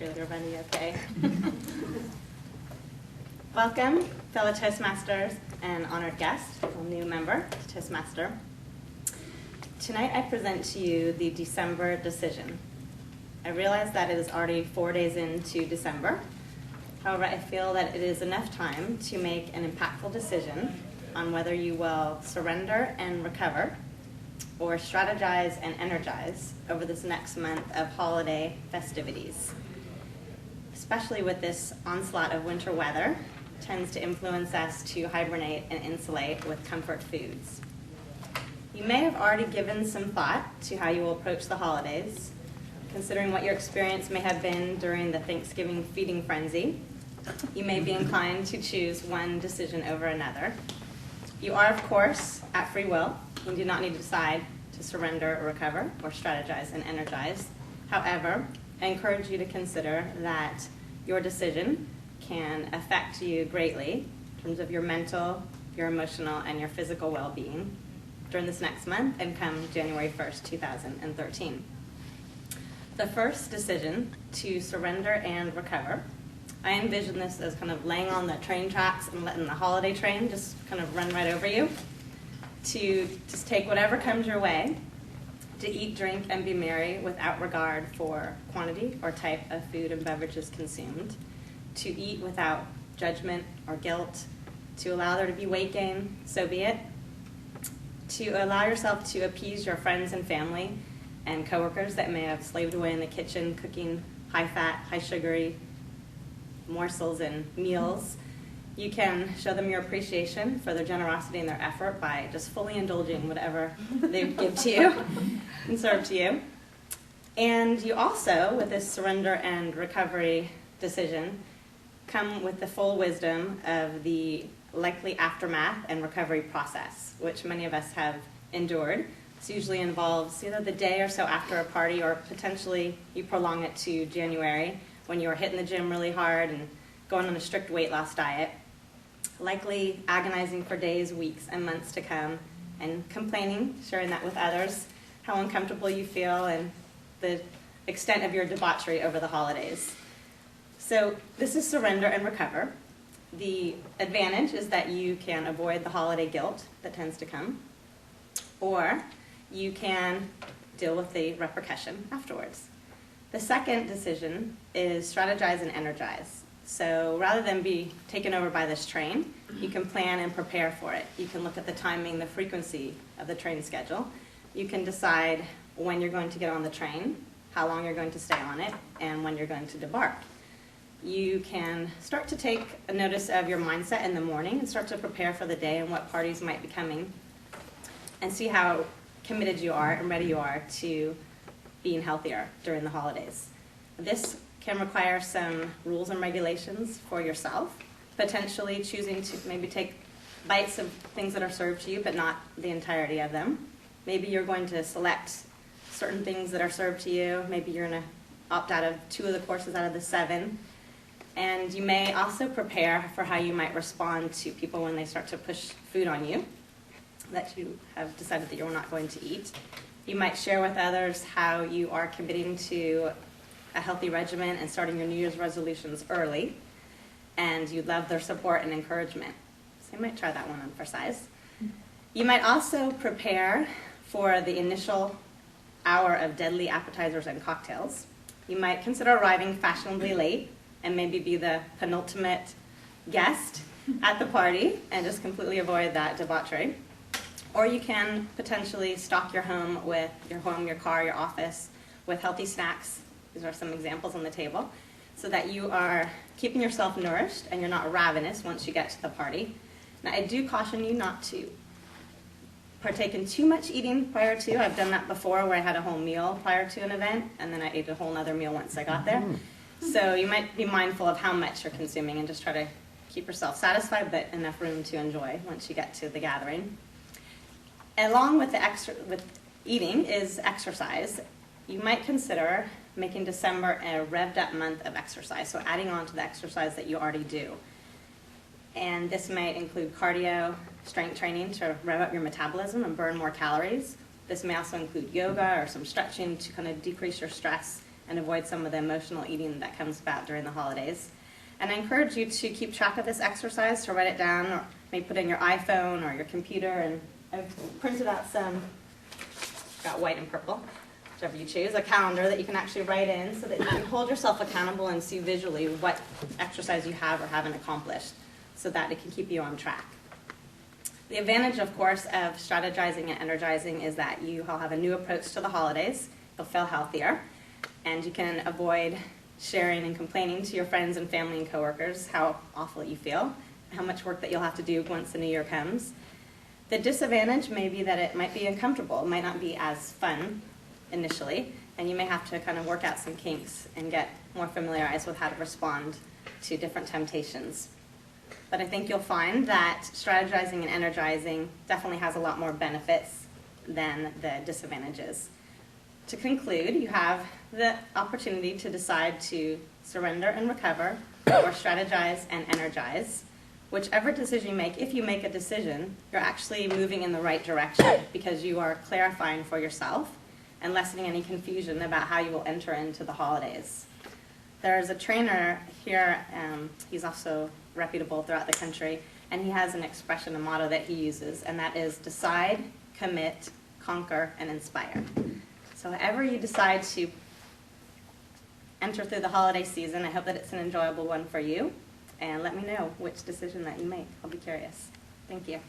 cheerleader Wendy, okay? Welcome, fellow Toastmasters and honored guest, a new member to Toastmaster. Tonight I present to you the December decision. I realize that it is already 4 days into December. However, I feel that it is enough time to make an impactful decision on whether you will surrender and recover or strategize and energize over this next month of holiday festivities. Especially with this onslaught of winter weather, tends to influence us to hibernate and insulate with comfort foods. You may have already given some thought to how you will approach the holidays, considering what your experience may have been during the Thanksgiving feeding frenzy. You may be inclined to choose one decision over another. You are, of course, at free will. You do not need to decide to surrender or recover or strategize and energize. However, I encourage you to consider that your decision can affect you greatly in terms of your mental, your emotional, and your physical well-being during this next month and come January 1st, 2013. The first decision, to surrender and recover, I envision this as kind of laying on the train tracks and letting the holiday train just kind of run right over you, to just take whatever comes your way, to eat, drink, and be merry without regard for quantity or type of food and beverages consumed, to eat without judgment or guilt, to allow there to be weight gain, so be it, to allow yourself to appease your friends and family and coworkers that may have slaved away in the kitchen cooking high-fat, high-sugary morsels and meals. You can show them your appreciation for their generosity and their effort by just fully indulging whatever they give to you and serve to you. And you also, with this surrender and recovery decision, come with the full wisdom of the likely aftermath and recovery process, which many of us have endured. This usually involves either the day or so after a party, or potentially you prolong it to January when you are hitting the gym really hard and going on a strict weight loss diet, likely agonizing for days, weeks, and months to come, and complaining, sharing that with others, how uncomfortable you feel and the extent of your debauchery over the holidays. So this is surrender and recover. The advantage is that you can avoid the holiday guilt that tends to come, or you can deal with the repercussion afterwards. The second decision is strategize and energize. So rather than be taken over by this train, you can plan and prepare for it. You can look at the timing, the frequency of the train schedule. You can decide when you're going to get on the train, how long you're going to stay on it, and when you're going to debark. You can start to take a notice of your mindset in the morning and start to prepare for the day and what parties might be coming, and see how committed you are and ready you are to being healthier during the holidays. This can require some rules and regulations for yourself, potentially choosing to maybe take bites of things that are served to you, but not the entirety of them. Maybe you're going to select certain things that are served to you. Maybe you're going to opt out of 2 of the courses out of the 7. And you may also prepare for how you might respond to people when they start to push food on you that you have decided that you're not going to eat. You might share with others how you are committing to a healthy regimen and starting your New Year's resolutions early, and you'd love their support and encouragement. So you might try that one on for size. You might also prepare for the initial hour of deadly appetizers and cocktails. You might consider arriving fashionably late and maybe be the penultimate guest at the party and just completely avoid that debauchery. Or you can potentially stock your home, your car, your office with healthy snacks. These are some examples on the table, so that you are keeping yourself nourished and you're not ravenous once you get to the party. Now, I do caution you not to partake in too much eating prior to. I've done that before, where I had a whole meal prior to an event, and then I ate a whole other meal once I got there. So you might be mindful of how much you're consuming and just try to keep yourself satisfied, but enough room to enjoy once you get to the gathering. Along with with eating is exercise. You might consider making December a revved up month of exercise, so adding on to the exercise that you already do. And this may include cardio, strength training to rev up your metabolism and burn more calories. This may also include yoga or some stretching to kind of decrease your stress and avoid some of the emotional eating that comes about during the holidays. And I encourage you to keep track of this exercise, to write it down, or maybe put it in your iPhone or your computer. And I've printed out some, got white and purple, whichever you choose, a calendar that you can actually write in so that you can hold yourself accountable and see visually what exercise you have or haven't accomplished so that it can keep you on track. The advantage, of course, of strategizing and energizing is that you will have a new approach to the holidays. You'll feel healthier, and you can avoid sharing and complaining to your friends and family and coworkers how awful you feel, how much work that you'll have to do once the new year comes. The disadvantage may be that it might be uncomfortable. It might not be as fun initially, and you may have to kind of work out some kinks and get more familiarized with how to respond to different temptations. But I think you'll find that strategizing and energizing definitely has a lot more benefits than the disadvantages. To conclude, you have the opportunity to decide to surrender and recover, or strategize and energize. Whichever decision you make, if you make a decision, you're actually moving in the right direction because you are clarifying for yourself and lessening any confusion about how you will enter into the holidays. There's a trainer here, he's also reputable throughout the country, and he has an expression, a motto that he uses, and that is decide, commit, conquer, and inspire. So however you decide to enter through the holiday season, I hope that it's an enjoyable one for you, and let me know which decision that you make. I'll be curious. Thank you.